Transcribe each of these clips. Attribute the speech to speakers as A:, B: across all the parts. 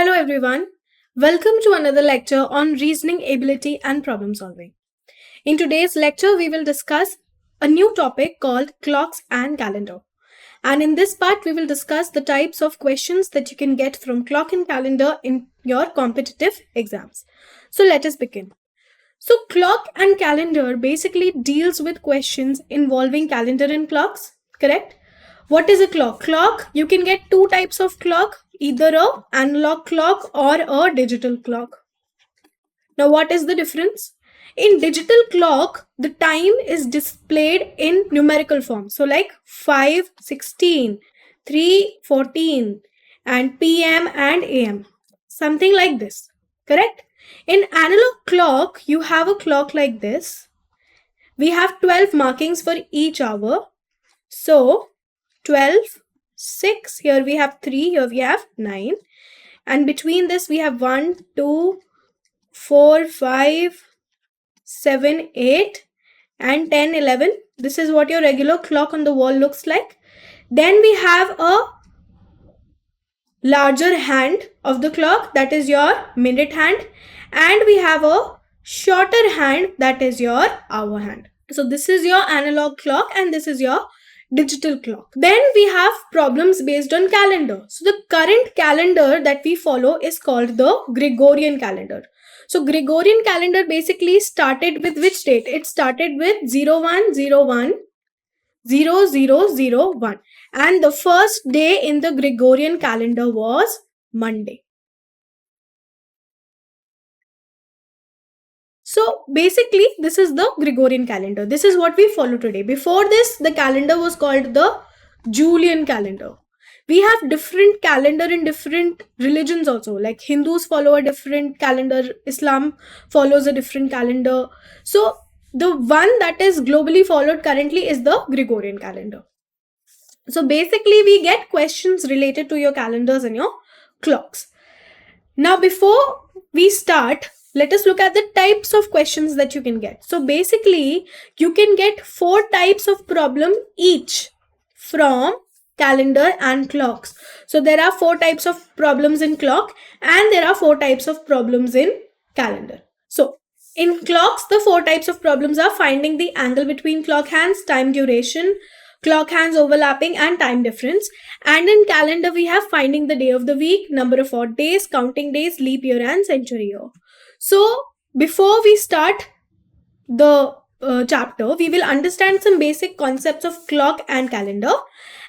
A: Hello everyone. Welcome to another lecture on reasoning ability and problem solving. In today's lecture, we will discuss a new topic called clocks and calendar. And in this part, we will discuss the types of questions that you can get from clock and calendar in your competitive exams. So let us begin. So clock and calendar basically deals with questions involving calendar and clocks, correct? What is a clock? Clock, you can get two types of clock, either a analog clock or a digital clock. Now what is the difference? In digital clock, the time is displayed in numerical form. So like 5:16, 3:14 and PM and AM. Something like this, correct? In analog clock, you have a clock like this. We have 12 markings for each hour. So 12, 6, here we have 3, here we have 9. And between this we have 1, 2, 4, 5, 7, 8 and 10, 11. This is what your regular clock on the wall looks like. Then we have a larger hand of the clock, that is your minute hand, and we have a shorter hand, that is your hour hand. So this is your analog clock and this is your digital clock. Then we have problems based on calendar. So the current calendar that we follow is called the Gregorian calendar. So Gregorian calendar basically started with which date? It started with 0101 0001, and the first day in the Gregorian calendar was Monday. So basically this is the Gregorian calendar. This is what we follow today. Before this, the calendar was called the Julian calendar. We have different calendar in different religions also. Like Hindus follow a different calendar, Islam follows a different calendar. So the one that is globally followed currently is the Gregorian calendar. So basically we get questions related to your calendars and your clocks. Now before we start, let us look at the types of questions that you can get. So basically you can get 4 types of problem each from calendar and clocks. So there are 4 types of problems in clock and there are 4 types of problems in calendar. So in clocks, the 4 types of problems are finding the angle between clock hands, time duration, clock hands overlapping and time difference. And in calendar, we have finding the day of the week, number of odd days, counting days, leap year and century year. So before we start the chapter, we will understand some basic concepts of clock and calendar,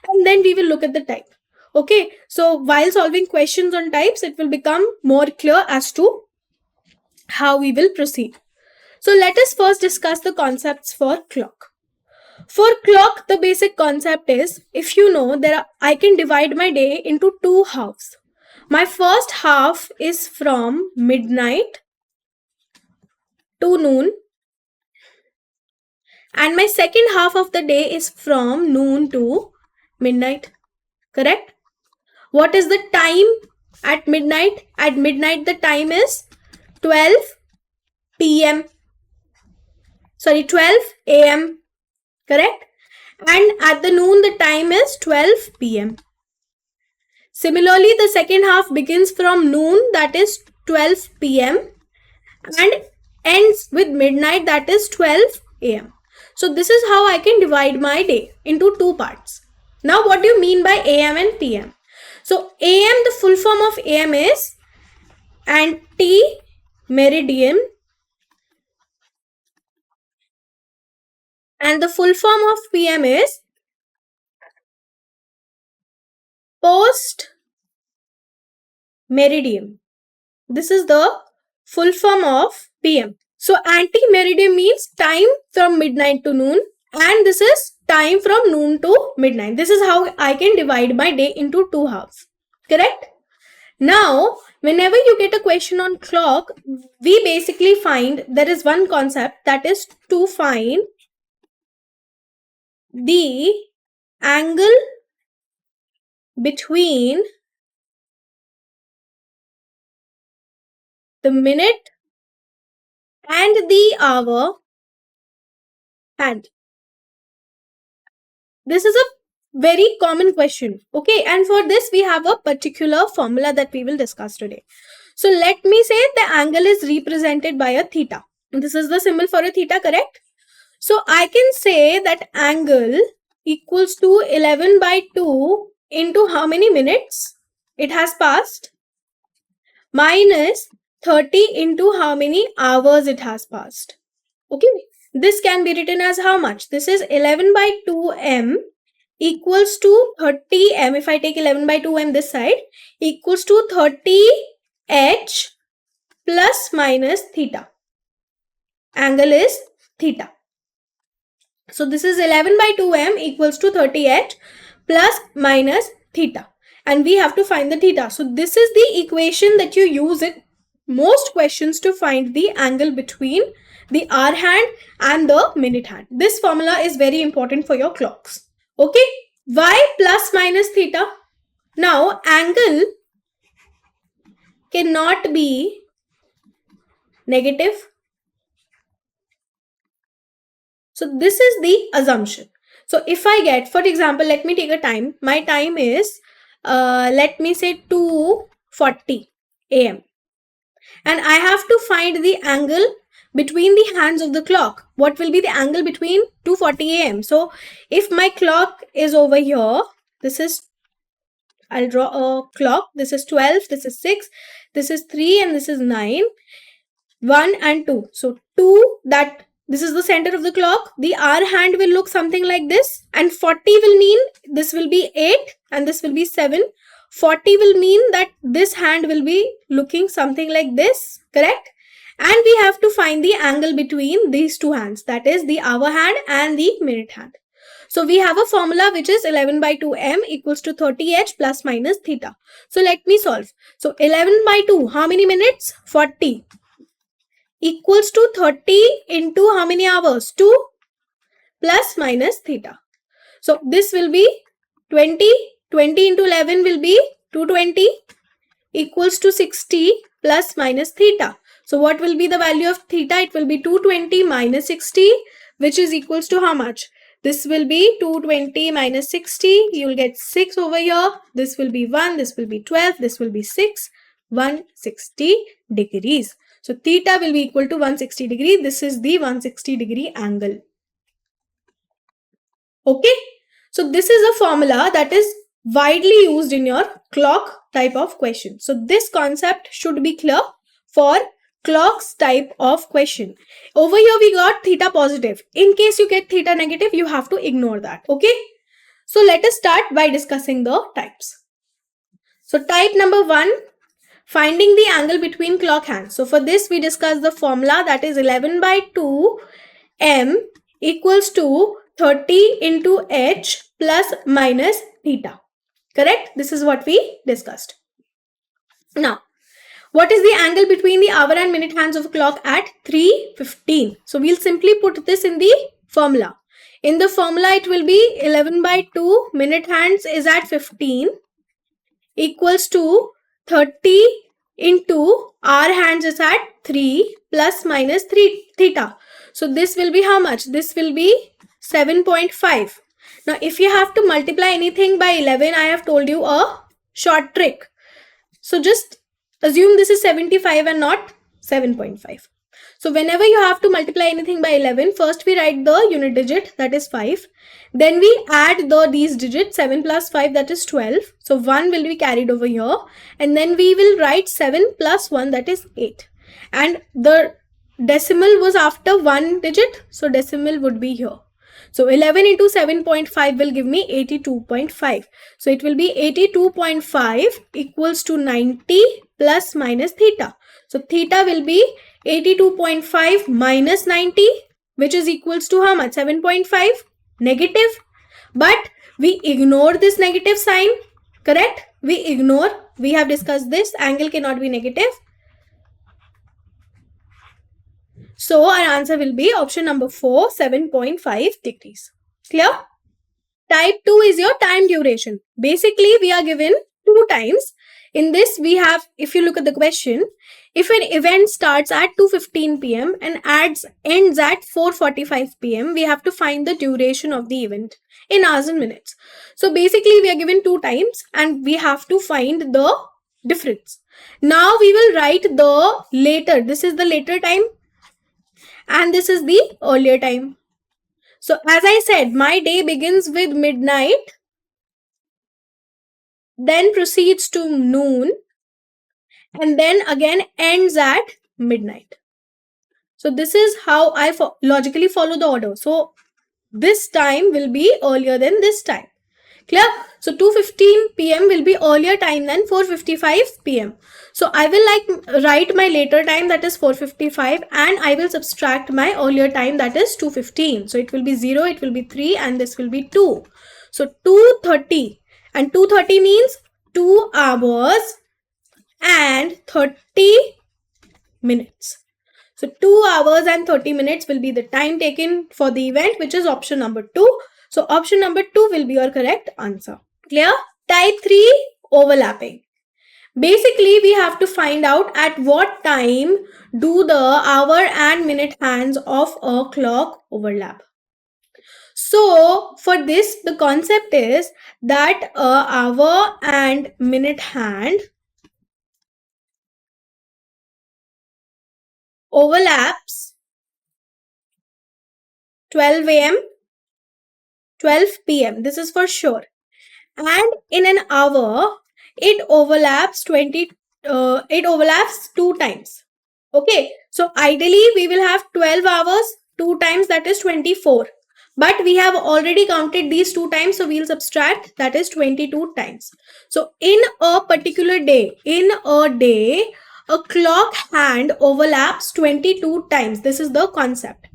A: and then we will look at the type. Okay, so while solving questions on types, it will become more clear as to how we will proceed. So let us first discuss the concepts for clock. For clock, the basic concept is, if you know, I can divide my day into 2 halves. My first half is from midnight to noon, and my second half of the day is from noon to midnight, correct? What is the time at midnight? At midnight the time is 12 p.m. Sorry, 12 a.m. correct? And at the noon the time is 12 p.m. Similarly, the second half begins from noon, that is 12 p.m. and ends with midnight, that is 12 a.m. So this is how I can divide my day into 2 parts. Now what do you mean by AM and PM? So AM, the full form of AM is ante-meridiem, and the full form of PM is post-meridiem. This is the full form of PM. So ante-meridiem means time from midnight to noon, and this is time from noon to midnight. This is how I can divide my day into 2 halves, correct? Now, whenever you get a question on clock, we basically find there is one concept, that is to find the angle between the minute and the hour hand. This is a very common question. Okay, and for this we have a particular formula that we will discuss today. So let me say the angle is represented by a theta. This is the symbol for a theta, correct? So I can say that angle equals to 11 by 2 into how many minutes it has passed, minus 30 into how many hours it has passed. Okay, this can be written as how much? This is 11 by 2m equals to 30m. If I take 11 by 2m this side, equals to 30h plus minus theta. Angle is theta. So this is 11 by 2m equals to 30h plus minus theta. And we have to find the theta. So this is the equation that you use in most questions to find the angle between the hour hand and the minute hand. This formula is very important for your clocks. Okay. Why plus minus theta? Now angle cannot be negative. So this is the assumption. So if I get, for example, let me take a time. My time is, let me say 2:40 a.m. And I have to find the angle between the hands of the clock. What will be the angle between 2:40 a.m.? So if my clock is over here, this is, I'll draw a clock. This is 12, this is 6, this is 3, and this is 9. 1 and 2. So 2, that this is the center of the clock. The hour hand will look something like this, and 40 will mean this will be 8 and this will be 7. 40 will mean that this hand will be looking something like this, correct? And we have to find the angle between these two hands, that is the hour hand and the minute hand. So we have a formula which is 11 by 2m equals to 30h plus minus theta. So let me solve. So 11 by 2, how many minutes? 40. Equals to 30 into how many hours? 2 plus minus theta. So this will be 20. 20 into 11 will be 220 equals to 60 plus minus theta. So what will be the value of theta? It will be 220 minus 60, which is equals to how much? This will be 220 minus 60. You will get 6 over here. This will be 1. This will be 12. This will be 6. 160 degrees. So theta will be equal to 160 degree. This is the 160 degree angle. Okay. So this is a formula that is widely used in your clock type of question. So this concept should be clear for clocks type of question. Over here we got theta positive. In case you get theta negative, you have to ignore that. Okay. So let us start by discussing the types. So type number 1, finding the angle between clock hands. So for this we discuss the formula, that is 11 by 2m equals to 30 into h plus minus theta. Correct? This is what we discussed. Now, what is the angle between the hour and minute hands of a clock at 3:15? So we'll simply put this in the formula. In the formula, it will be 11 by 2 minute hands is at 15 equals to 30 into hour hands is at 3 plus minus 3 theta. So this will be how much? This will be 7.5. Now if you have to multiply anything by 11, I have told you a short trick. So just assume this is 75 and not 7.5. So whenever you have to multiply anything by 11, first we write the unit digit, that is 5. Then we add these digits, 7 plus 5, that is 12. So 1 will be carried over here. And then we will write 7 plus 1, that is 8. And the decimal was after one digit. So decimal would be here. So 11 into 7.5 will give me 82.5. So it will be 82.5 equals to 90 plus minus theta. So theta will be 82.5 minus 90, which is equals to how much? 7.5, negative. But we ignore this negative sign, correct? We ignore. We have discussed this. Angle cannot be negative. So our answer will be option number 4, 7.5 degrees. Clear? Type 2 is your time duration. Basically, we are given 2 times. In this, we have, if you look at the question, if an event starts at 2:15 p.m. and ends at 4:45 p.m., we have to find the duration of the event in hours and minutes. So basically, we are given 2 times and we have to find the difference. Now we will write the later. This is the later time and this is the earlier time. So as I said, my day begins with midnight, then proceeds to noon, and then again ends at midnight. So this is how I logically follow the order. So this time will be earlier than this time. Clear? So 2:15 p.m. will be earlier time than 4:55 p.m. So I will write my later time, that is 4:55, and I will subtract my earlier time, that is 2:15. So it will be 0, it will be 3, and this will be 2. So 2:30, and 2:30 means 2 hours and 30 minutes. So 2 hours and 30 minutes will be the time taken for the event, which is option number 2. So option number 2 will be your correct answer. Clear? Type 3, overlapping. Basically, we have to find out at what time do the hour and minute hands of a clock overlap. So for this, the concept is that a hour and minute hand overlaps 12 a.m., 12 p.m. This is for sure. And in an hour, it overlaps 2 times. Okay, so ideally we will have 12 hours, 2 times, that is 24. But we have already counted these 2 times, so we'll subtract, that is 22 times. So in a particular day, a clock hand overlaps 22 times. This is the concept.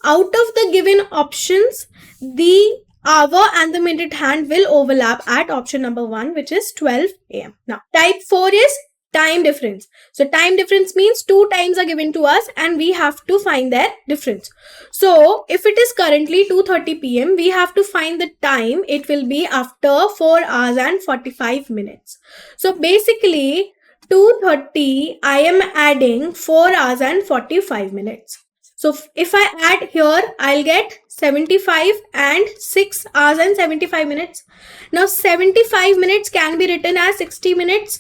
A: Out of the given options, the hour and the minute hand will overlap at option number 1, which is 12 a.m. Now, type 4 is time difference. So time difference means 2 times are given to us and we have to find their difference. So if it is currently 2:30 p.m., we have to find the time. It will be after 4 hours and 45 minutes. So basically 2:30, I am adding 4 hours and 45 minutes. So if I add here, I'll get 75 and 6 hours and 75 minutes. Now 75 minutes can be written as 60 minutes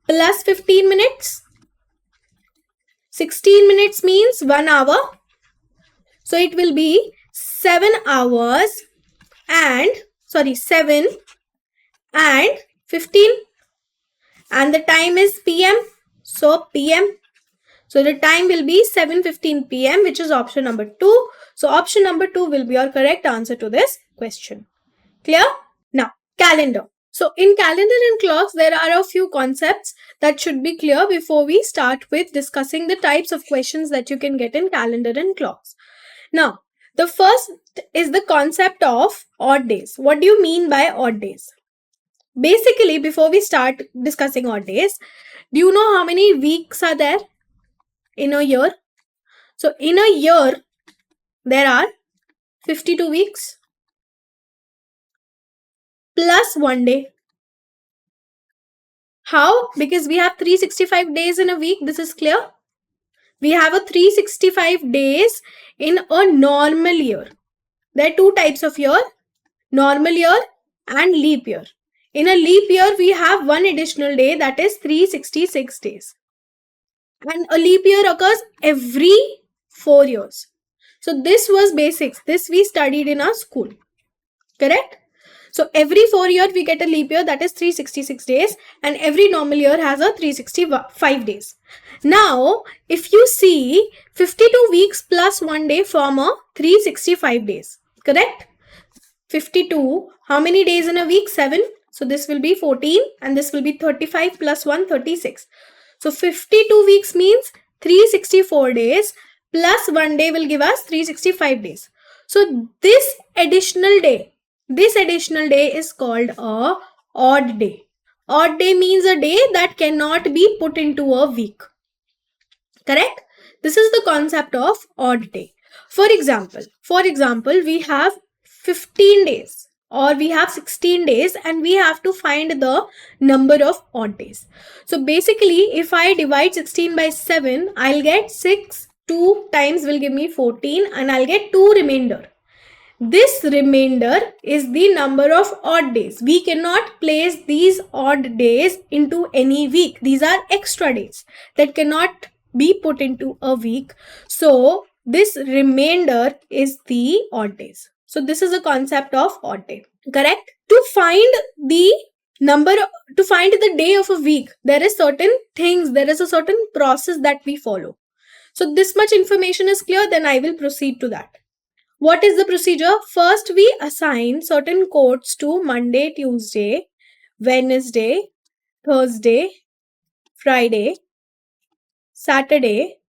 A: plus 15 minutes. 16 minutes means 1 hour. So it will be 7 hours and 7 and 15. And the time is PM. So PM. So the time will be 7:15 p.m., which is option number 2. So option number 2 will be your correct answer to this question. Clear? Now, calendar. So in calendar and clocks, there are a few concepts that should be clear before we start with discussing the types of questions that you can get in calendar and clocks. Now, the first is the concept of odd days. What do you mean by odd days? Basically, before we start discussing odd days, do you know how many weeks are there in a year? So in a year, there are 52 weeks plus 1 day. How? Because we have 365 days in a week. This is clear. We have a 365 days in a normal year. There are 2 types of year, normal year and leap year. In a leap year, we have 1 additional day, that is 366 days. And a leap year occurs every 4 years. So this was basics. This we studied in our school. Correct? So every 4 years we get a leap year, that is 366 days, and every normal year has a 365 days. Now, if you see 52 weeks plus 1 day form a 365 days. Correct? 52, how many days in a week? 7. So this will be 14 and this will be 35 plus 1, 36. So 52 weeks means 364 days plus 1 day will give us 365 days. So this additional day is called a odd day. Odd day means a day that cannot be put into a week. Correct? This is the concept of odd day. For example, we have 15 days. or we have 16 days and we have to find the number of odd days. So basically, if I divide 16 by 7, I'll get 6, 2 times will give me 14 and I'll get 2 remainder. This remainder is the number of odd days. We cannot place these odd days into any week. These are extra days that cannot be put into a week. So this remainder is the odd days. So this is a concept of odd day. Correct? To find the number, to find the day of a week, there is certain things, there is a certain process that we follow. So this much information is clear, then I will proceed to that. What is the procedure? First, we assign certain codes to Monday, Tuesday, Wednesday, Thursday, Friday, Saturday,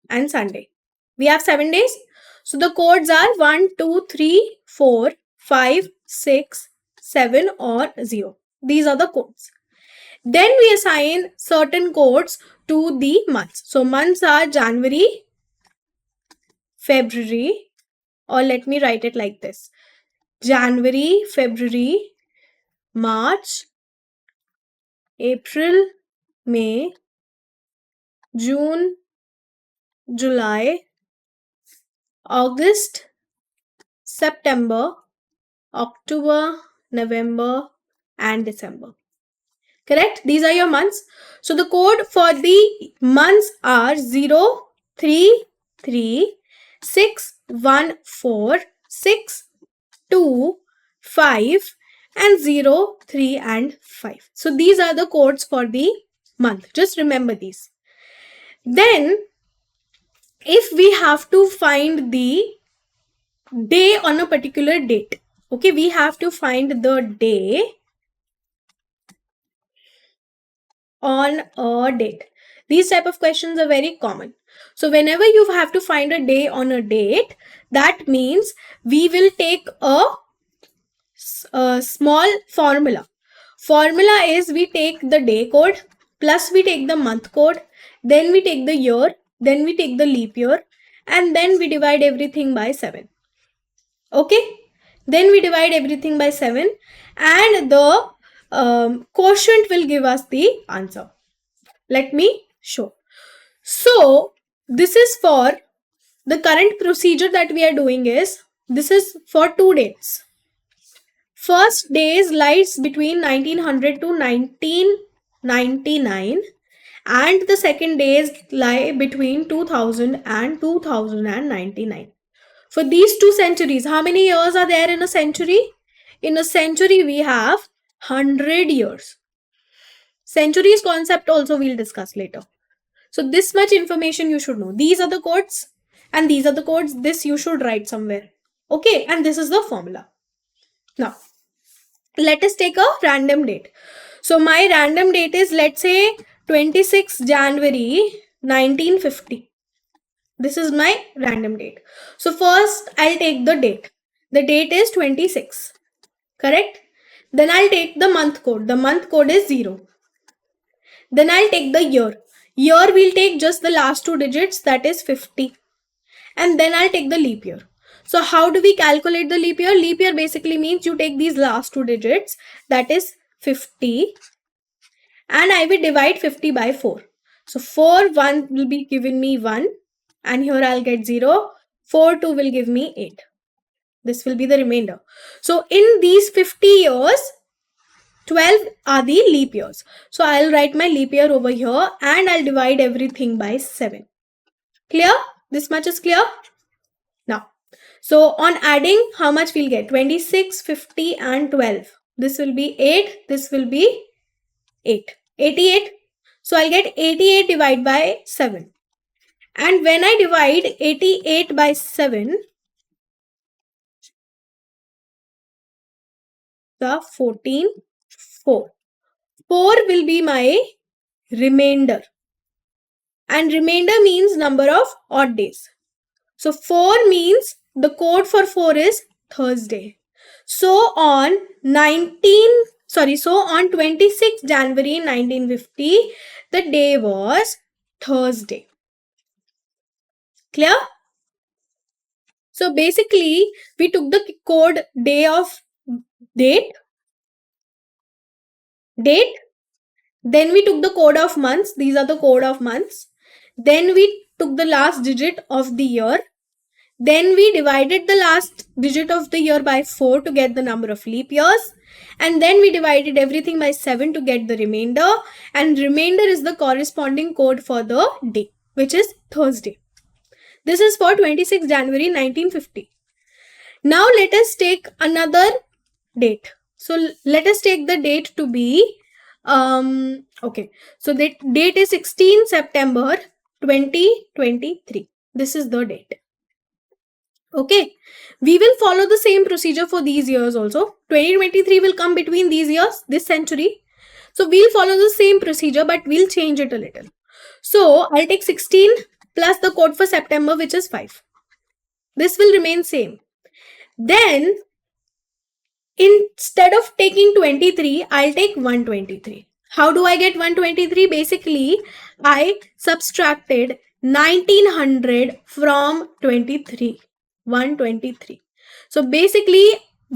A: and Sunday. We have 7 days. So the codes are 1, 2, 3, 4, 5, 6, 7 or 0. These are the codes. Then we assign certain codes to the months. So months are January, February, or let me write it like this: January, February, March, April, May, June, July, August, September, October, November, and December. Correct? These are your months. So the code for the months are 0, 3, 3, 6, 1, 4, 6, 2, 5, and 0, 3, and 5. So these are the codes for the month. Just remember these. Then, if we have to find the day on a particular date, okay, we have to find the day on a date. These type of questions are very common. So whenever you have to find a day on a date, that means we will take a small formula. Formula is we take the day code plus we take the month code, then we take the year, then we take the leap year, and then we divide everything by 7. Okay, then we divide everything by 7 and the quotient will give us the answer. Let me show. So this is for the current procedure that we are doing is, this is for 2 dates. First days lies between 1900 to 1999 and the second days lie between 2000 and 2099. For these 2 centuries, how many years are there in a century? In a century we have 100 years. Centuries concept also we'll discuss later. So this much information you should know. These are the codes and these are the codes. This you should write somewhere. Okay, and this is the formula. Now, let us take a random date. So my random date is, let's say, 26 January 1950. This is my random date. So first I'll take the date. The date is 26. Correct? Then I'll take the month code. The month code is 0. Then I'll take the year. Year we'll take just the last 2 digits, that is 50. And then I'll take the leap year. So how do we calculate the leap year? Leap year basically means you take these last 2 digits, that is 50, and I will divide 50 by 4. So 4, 1 will be giving me 1, and here I'll get 0. 4, 2 will give me 8. This will be the remainder. So in these 50 years, 12 are the leap years. So I'll write my leap year over here and I'll divide everything by 7. Clear? This much is clear? Now, so on adding, how much we'll get? 26, 50 and 12. This will be 8. This will be 8. 88. So I'll get 88 divided by 7. And when I divide 88 by 7, the 14, 4. 4 will be my remainder. And remainder means number of odd days. So 4 means the code for 4 is Thursday. So on 26 January 1950, the day was Thursday. Clear? So basically, we took the code day of date, date. Then we took the code of months. These are the code of months. Then we took the last digit of the year. Then we divided the last digit of the year by 4 to get the number of leap years. And then we divided everything by 7 to get the remainder. And remainder is the corresponding code for the day, which is Thursday. This is for 26 January 1950. Now let us take another date. So let us take the date to be, okay. So the date is 16 September 2023. This is the date. Okay. We will follow the same procedure for these years also. 2023 will come between these years, this century. So we'll follow the same procedure, but we'll change it a little. So I'll take 16 plus the code for September, which is 5. This will remain same. Then instead of taking 23, I'll take 123. How do I get 123? Basically, I subtracted 1900 from 23. 123. So basically,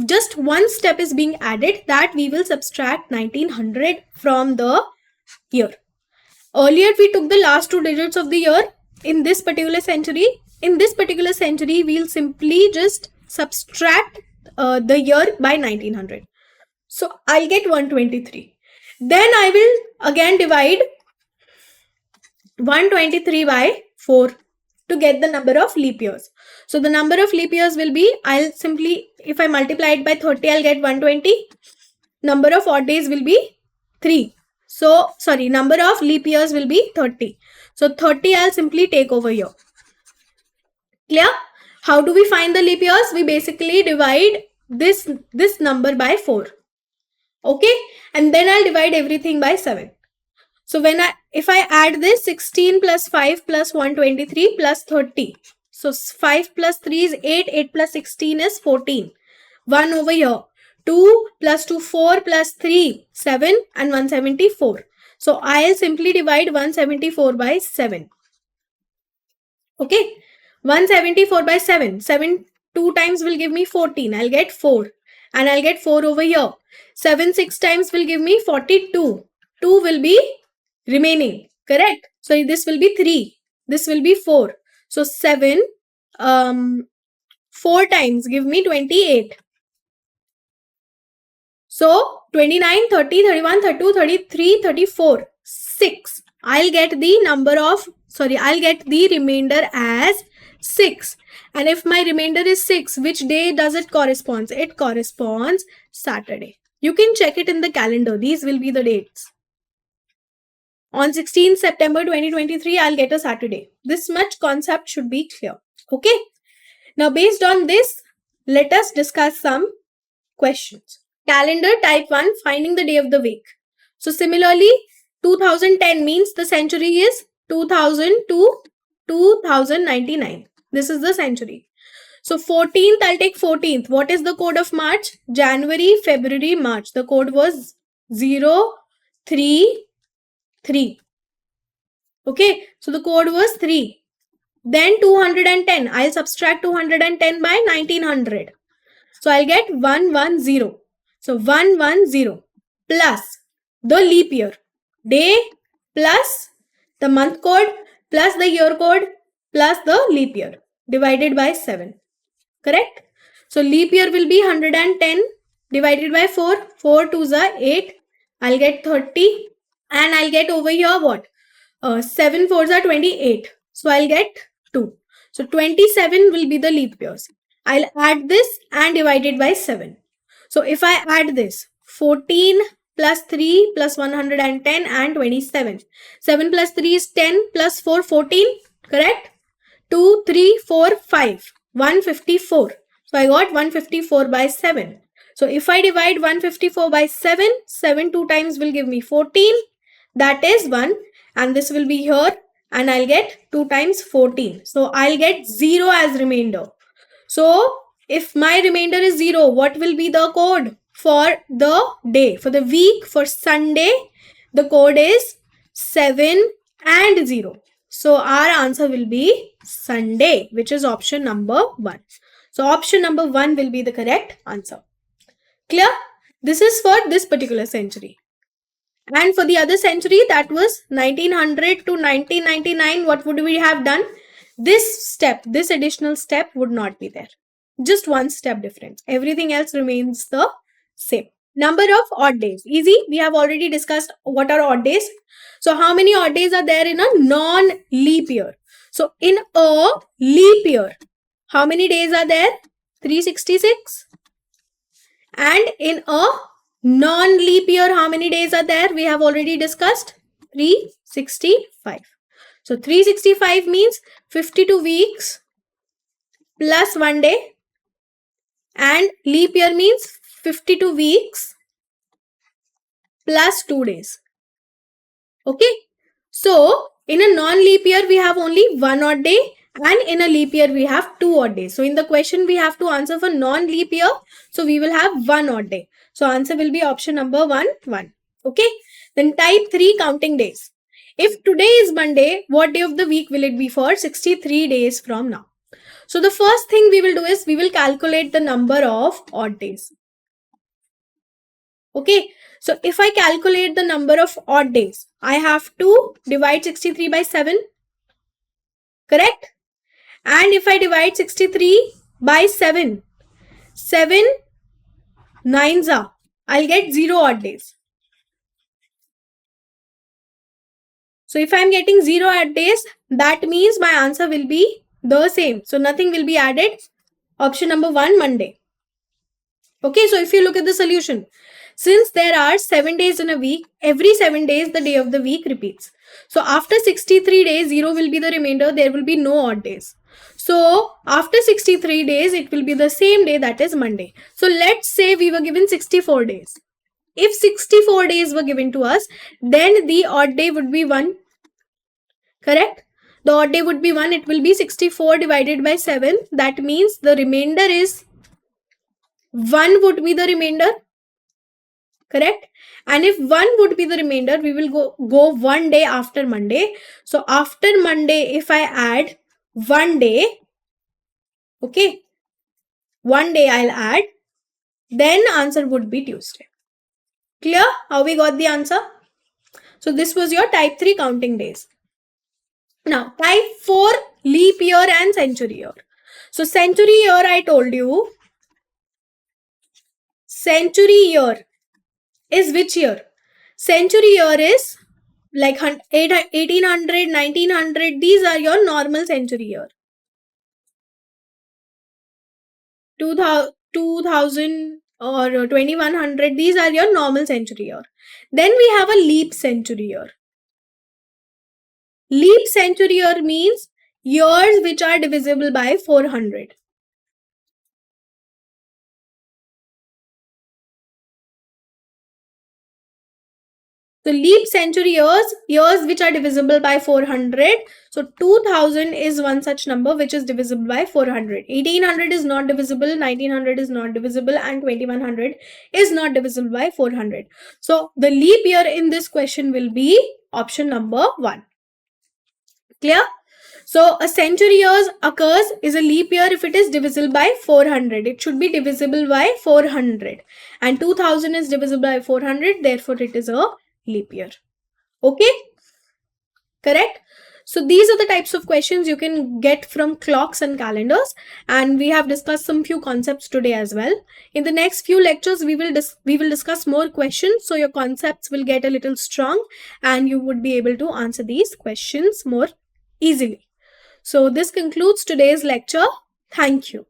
A: just one step is being added, that we will subtract 1900 from the year. Earlier, we took the last 2 digits of the year in this particular century. In this particular century, we'll simply just subtract the year by 1900. So I'll get 123. Then I will again divide 123 by 4 to get the number of leap years. So the number of leap years will be, I'll simply, if I multiply it by 30, I'll get 120. Number of odd days will be 3. So, sorry, number of leap years will be 30. So 30 I'll simply take over here. Clear? How do we find the leap years? We basically divide this number by 4. Okay? And then I'll divide everything by 7. So if I add this 16 plus 5 plus 123 plus 30. So 5 plus 3 is 8. 8 plus 16 is 14. 1 over here. 2 plus 2, 4 plus 3, 7 and 174. So I'll simply divide 174 by 7. Okay. 174 by 7. 7 2 times will give me 14. I'll get 4. And I'll get 4 over here. 7 6 times will give me 42. 2 will be remaining. Correct? So this will be 3. This will be 4. So 7, 4 times give me 28. So 29, 30, 31, 32, 33, 34, 6. I'll get the I'll get the remainder as 6. And if my remainder is 6, which day does it correspond? It corresponds Saturday. You can check it in the calendar. These will be the dates. On 16 September 2023, I'll get a Saturday. This much concept should be clear. Okay. Now, based on this, let us discuss some questions. Calendar type 1, finding the day of the week. So, similarly, 2010 means the century is 2000 to 2099. This is the century. So 14th, I'll take 14th. What is the code of March? January, February, March. The code was 033. Okay, so the code was 3. Then 210. I'll subtract 210 by 1900. So I'll get 110. So 110 plus the leap year. Day plus the month code plus the year code plus the leap year divided by 7. Correct? So leap year will be 110 divided by 4. 4 2s are 8. I'll get 30. And I'll get over here what? 7 4s are 28. So I'll get 2. So 27 will be the leap years. I'll add this and divide it by 7. So if I add this, 14 plus 3 plus 110 and 27. 7 plus 3 is 10 plus 4, 14. Correct? 2, 3, 4, 5. 154. So I got 154 by 7. So if I divide 154 by 7, 7 2 times will give me 14. That is 1. And this will be here. And I'll get 2 times 14. So I'll get 0 as remainder. So if my remainder is 0, what will be the code for the day? For the week, for Sunday, the code is 7 and 0. So our answer will be Sunday, which is option number 1. So option number 1 will be the correct answer. Clear? This is for this particular century. And for the other century, that was 1900 to 1999, what would we have done? This step, this additional step would not be there. Just one step difference. Everything else remains the same. Number of odd days. Easy. We have already discussed what are odd days. So how many odd days are there in a non-leap year? So in a leap year, how many days are there? 366. And in a non-leap year, how many days are there? We have already discussed 365. So 365 means 52 weeks plus 1 day, and leap year means 52 weeks plus 2 days. Okay. So in a non-leap year, we have only 1 odd day, and in a leap year, we have 2 odd days. So in the question, we have to answer for non-leap year. So we will have 1 odd day. So answer will be option number 1, 1. Okay. Then type 3 counting days. If today is Monday, what day of the week will it be for? 63 days from now. So the first thing we will do is we will calculate the number of odd days. Okay. So if I calculate the number of odd days, I have to divide 63 by 7. Correct? And if I divide 63 by 7, 7 nines are, I'll get 0 odd days. So if I'm getting 0 odd days, that means my answer will be the same. So nothing will be added. Option number 1, Monday. Okay, so if you look at the solution, since there are 7 days in a week, every 7 days the day of the week repeats. So after 63 days, 0 will be the remainder. There will be no odd days. So after 63 days, it will be the same day, that is Monday. So let's say we were given 64 days. If 64 days were given to us, then the odd day would be 1. Correct? The odd day would be 1. It will be 64 divided by 7. That means the remainder is 1 would be the remainder. Correct? And if 1 would be the remainder, we will go 1 day after Monday. So after Monday, if I add 1 day, okay, 1 day I'll add, then answer would be Tuesday. Clear how we got the answer? So this was your type 3 counting days. Now type 4 leap year and century year. So century year, I told you, century year is which year? Century year is like 1800, 1900. These are your normal century year. 2000 or 2100. These are your normal century year. Then we have a leap century year. Leap century year means years which are divisible by 400. So leap century years which are divisible by 400. So 2000 is one such number which is divisible by 400. 1800 is not divisible, 1900 is not divisible, and 2100 is not divisible by 400. So the leap year in this question will be option number 1. Clear? So a century years occurs is a leap year if it is divisible by 400. It should be divisible by 400. And 2000 is divisible by 400. Therefore, it is a leap year. Okay? Correct? So these are the types of questions you can get from clocks and calendars, and we have discussed some few concepts today as well. In the next few lectures, we will discuss more questions, so your concepts will get a little strong and you would be able to answer these questions more easily. So this concludes today's lecture. Thank you.